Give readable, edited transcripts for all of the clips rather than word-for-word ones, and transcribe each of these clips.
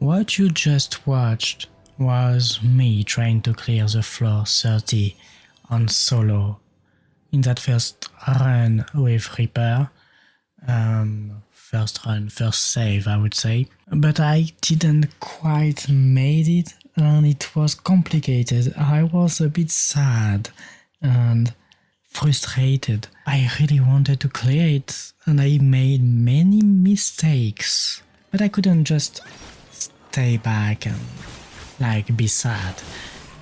What you just watched was me trying to clear the floor 30 on solo in that first run with Reaper. First run, first save, I would say. But I didn't quite made it, and it was complicated. I was a bit sad and frustrated. I really wanted to clear it, and I made many mistakes. But I couldn't just stay back and be sad.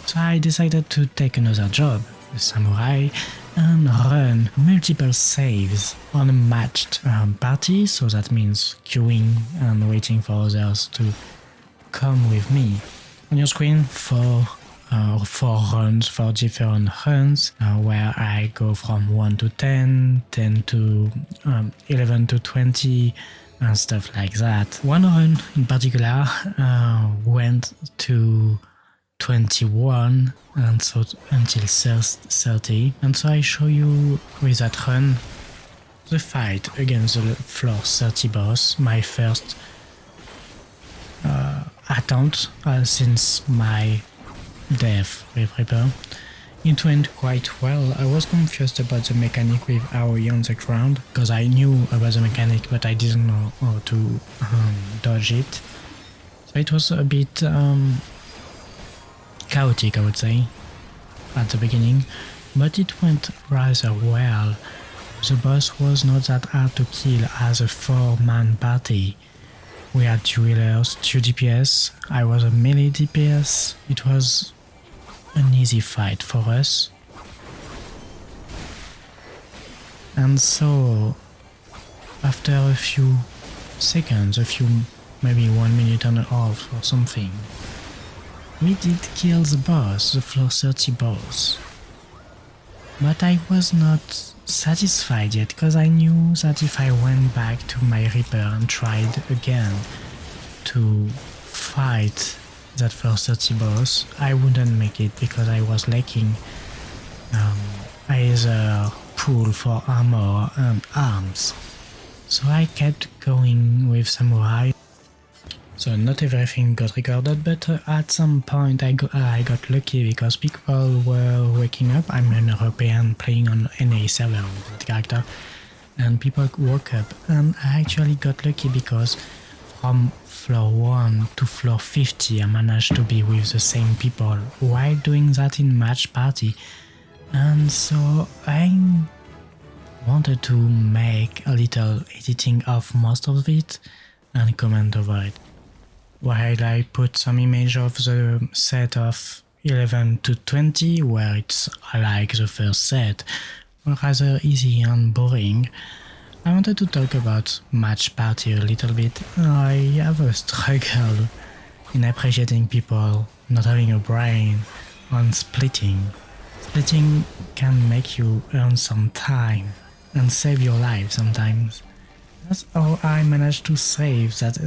So I decided to take another job, a samurai, and run multiple saves on a matched party, so that means queuing and waiting for others to come with me. On your screen, four runs, 4 different runs, where I go from 1 to 10, 10 to 11 to 20, and stuff like that. One run in particular went to 21 and so until 30, and so I show you with that run the fight against the floor 30 boss, my first attempt since my death with Reaper. It went quite well. I was confused about the mechanic with AoE on the ground, because I knew about the mechanic but I didn't know how to dodge it. So it was a bit chaotic, I would say, at the beginning, but it went rather well. The boss was not that hard to kill as a 4-man party. We had 2 healers, 2 DPS, I was a melee DPS. It was an easy fight for us. And so, after a few seconds, maybe 1 minute and a half or something, we did kill the boss, the floor 30 boss. But I was not satisfied yet, because I knew that if I went back to my Reaper and tried again to fight that floor 30 boss, I wouldn't make it, because I was lacking either pool for armor and arms. So I kept going with samurai. So not everything got recorded, but at some point I got lucky, because people were waking up. I'm an European playing on NA server with that character, and people woke up, and I actually got lucky because from floor 1 to floor 50 I managed to be with the same people while doing that in match party. And so I wanted to make a little editing of most of it and comment over it, while I put some image of the set of 11 to 20, where it's like the first set, rather easy and boring. I wanted to talk about match party a little bit. I have a struggle in appreciating people not having a brain on splitting. Splitting can make you earn some time and save your life sometimes. That's how I managed to save that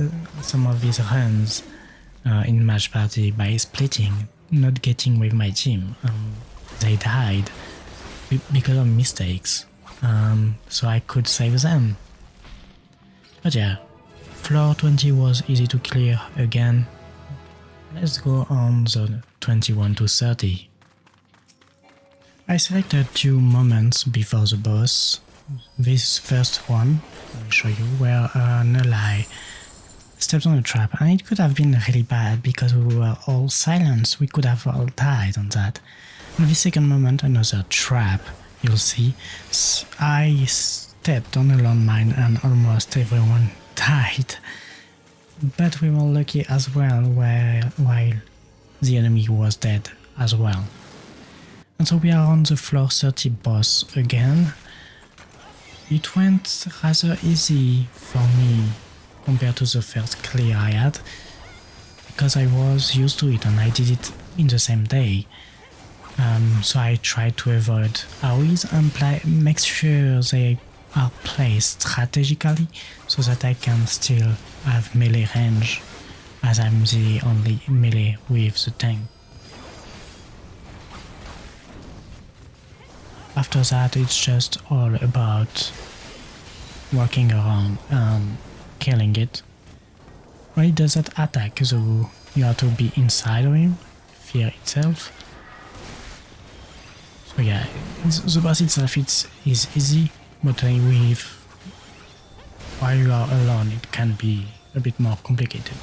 some of these runs in match party, by splitting, not getting with my team. They died because of mistakes, so I could save them. But yeah, floor 20 was easy to clear again. Let's go on the 21 to 30. I selected 2 moments before the boss. This first one, let me show you, where an ally stepped on a trap, and it could have been really bad because we were all silenced. We could have all died on that. And the second moment, another trap, you'll see. I stepped on a landmine and almost everyone died. But we were lucky as well, while the enemy was dead as well. And so we are on the floor 30 boss again. It went rather easy for me compared to the first clear I had, because I was used to it and I did it in the same day. So I tried to avoid AoEs and make sure they are placed strategically, so that I can still have melee range, as I'm the only melee with the tank. After that, it's just all about walking around and killing it. When he does that attack, so you have to be inside of him, fear itself. So yeah, the boss itself is easy, but while you are alone it can be a bit more complicated.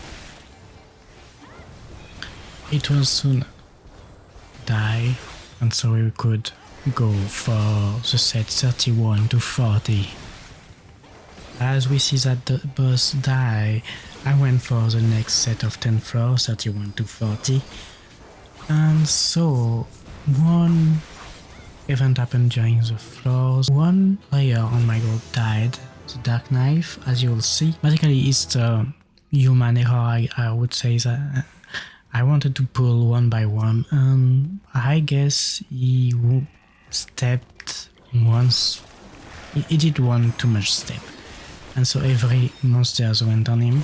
It will soon die, and so we could go for the set 31 to 40. As we see that the boss die, I went for the next set of 10 floors, 31 to 40. And so, one event happened during the floors. One player on my group died, the Dark Knife, as you will see. Basically, it's the human error, I would say that I wanted to pull one by one, and I guess he stepped once. He did one too much step. And so every monster went on him.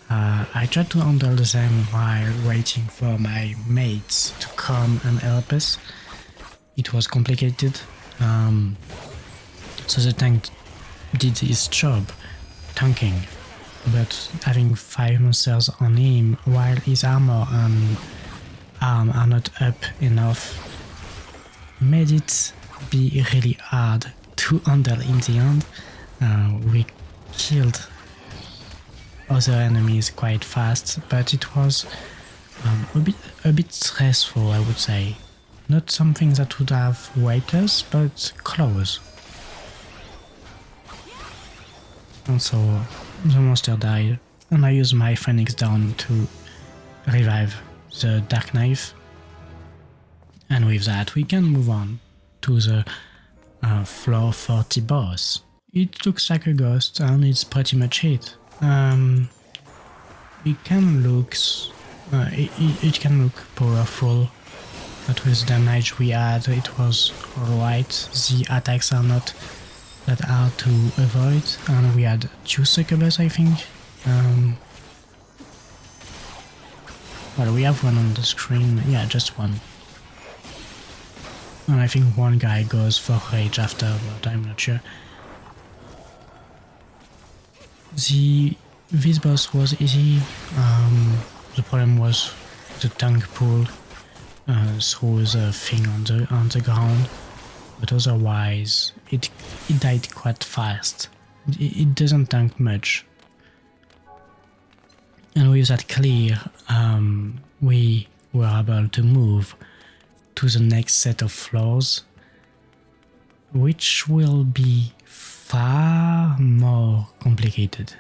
I tried to handle them while waiting for my mates to come and help us. It was complicated. So the tank did his job, tanking, but having 5 monsters on him while his armor and arm are not up enough made it be really hard to handle in the end. We killed other enemies quite fast, but it was a bit stressful, I would say. Not something that would have wiped us, but close. And so the monster died, and I used my Phoenix Down to revive the Dark Knife. And with that we can move on to the floor 40 boss. It looks like a ghost, and it's pretty much it. It can look powerful, but with the damage we had, it was alright. The attacks are not that hard to avoid, and we had 2 succubus, I think. Well, we have one on the screen, yeah, just one. And I think one guy goes for rage after, but I'm not sure. This boss was easy. The problem was the tank pulled through the thing on the ground, but otherwise it died quite fast. It doesn't tank much. And with that clear, we were able to move to the next set of floors, which will be far more complicated.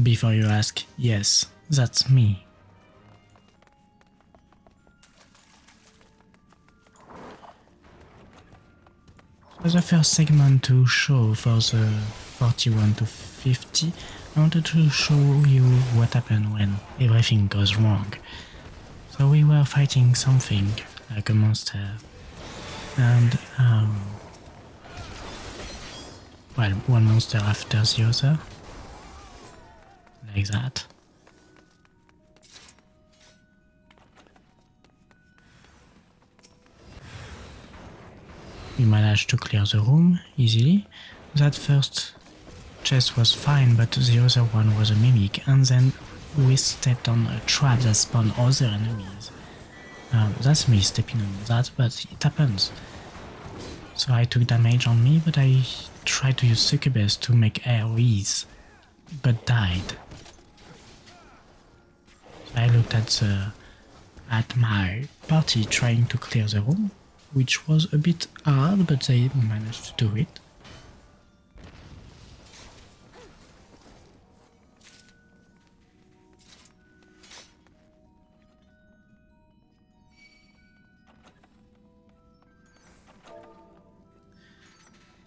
Before you ask, yes, that's me. For the first segment to show for the 41 to 50, I wanted to show you what happened when everything goes wrong. So we were fighting something like a monster, and well, one monster after the other, like that. We managed to clear the room easily. That first chest was fine, but the other one was a mimic, and then we stepped on a trap that spawned other enemies. That's me stepping on that, but it happens. So I took damage on me, but I tried to use succubus to make AoEs, but died. So I looked at my party trying to clear the room, which was a bit hard, but they managed to do it.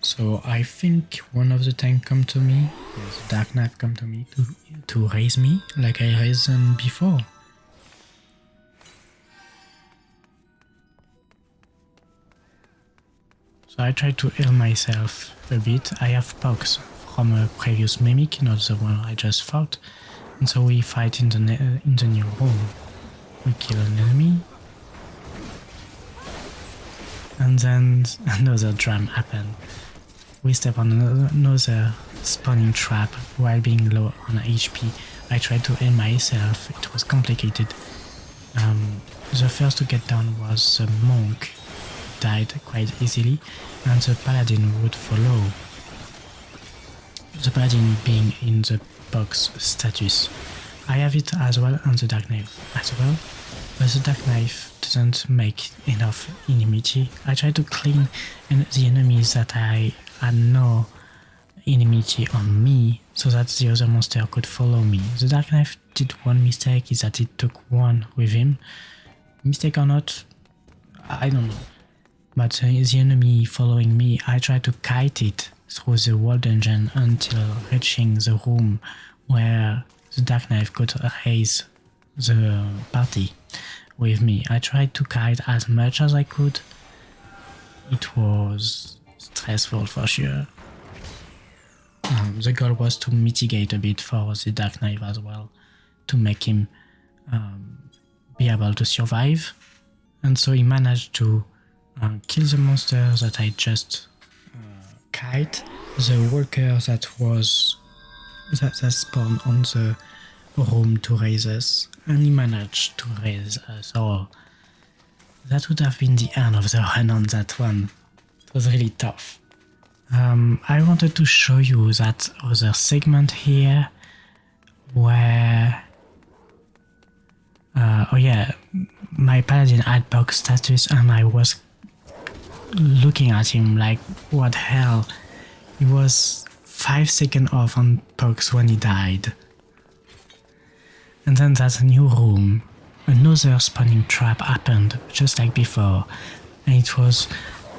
So I think one of the tanks come to me, the Dark Knight come to me to raise me, like I raised them before. So I try to heal myself a bit. I have pokes from a previous mimic, not the one I just fought. And so we fight in the new room. We kill an enemy. And then another drum happened. We step on another spawning trap while being low on HP. I tried to heal myself, it was complicated. The first to get down was the monk, died quite easily, and the paladin would follow. The paladin being in the box status. I have it as well and the dark knife as well, but the dark knife doesn't make enough enmity. I try to clean the enemies that I had no enmity on me so that the other monster could follow me. The dark knife did one mistake, is that it took one with him. Mistake or not, I don't know. But the enemy following me, I tried to kite it through the wall dungeon until reaching the room where the dark knife could raise the party with me. I tried to kite as much as I could. It was stressful for sure. The goal was to mitigate a bit for the dark knife as well, to make him be able to survive. And so he managed to kill the monster that I just kite, the walker that spawned on the room to raise us, and he managed to raise us all. That would have been the end of the run on that one. It was really tough. I wanted to show you that other segment here where oh yeah, my paladin had box status and I was looking at him like, what the hell? He was 5 seconds off on box when he died. And then that new room, another spawning trap happened just like before, and it was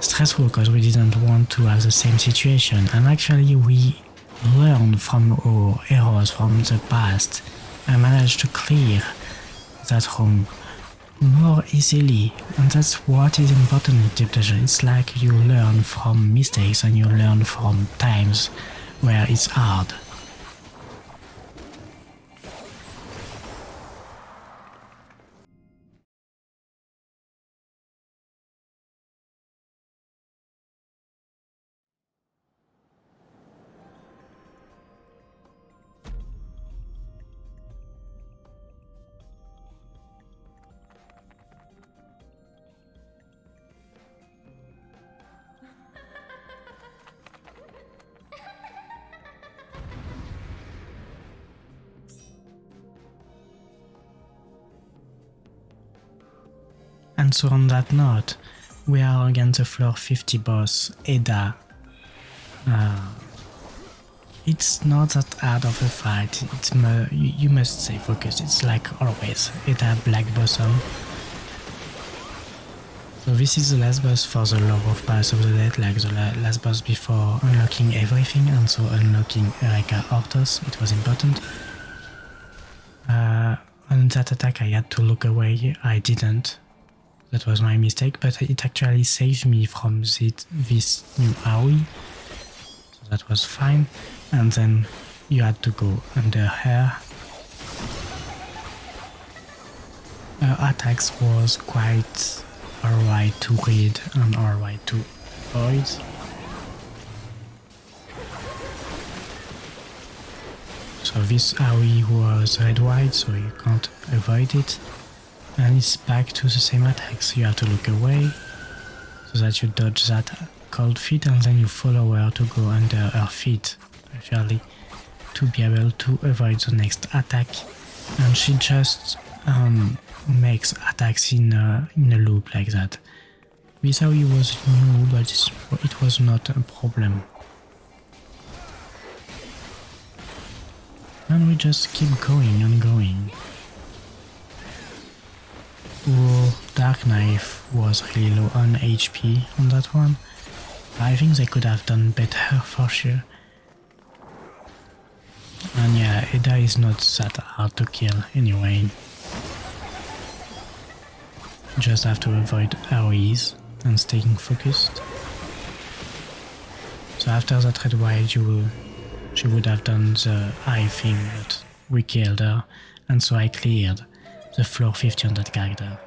stressful because we didn't want to have the same situation, and actually we learned from our errors from the past and managed to clear that room more easily, and that's what is important in deep dungeon. It's like you learn from mistakes and you learn from times where it's hard. And so on that note, we are against the floor 50 boss, Edda. It's not that hard of a fight, you must stay focused, it's like always, Edda Blackbosom. So this is the last boss for the lore of Palace of the Dead, like the last boss before unlocking everything, and so unlocking Eureka Orthos, it was important. On that attack I had to look away, I didn't. That was my mistake, but it actually saved me from this new AoE, so that was fine. And then you had to go under her. Her attacks was quite alright to read and alright to avoid. So this AoE was red-white, so you can't avoid it. And it's back to the same attacks. You have to look away so that you dodge that cold feet, and then you follow her to go under her feet actually to be able to avoid the next attack. And she just makes attacks in a loop like that. This AoE was new, but it was not a problem. And we just keep going and going. Oh, Dark Knife was really low on HP on that one. I think they could have done better for sure. And yeah, Edda is not that hard to kill anyway. Just have to avoid AoEs and staying focused. So after that red white, she would have done the eye thing, but we killed her, and so I cleared the floor 50 on that character.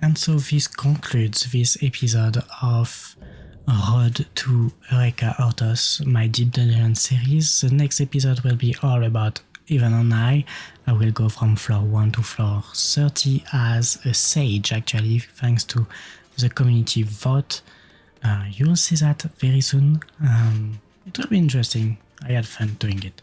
And so this concludes this episode of Road to Eureka Orthos, my Deep Dungeon series. The next episode will be all about Even on High. I will go from floor 1 to floor 30 as a sage, actually, thanks to the community vote. You'll see that very soon. It will be interesting. I had fun doing it.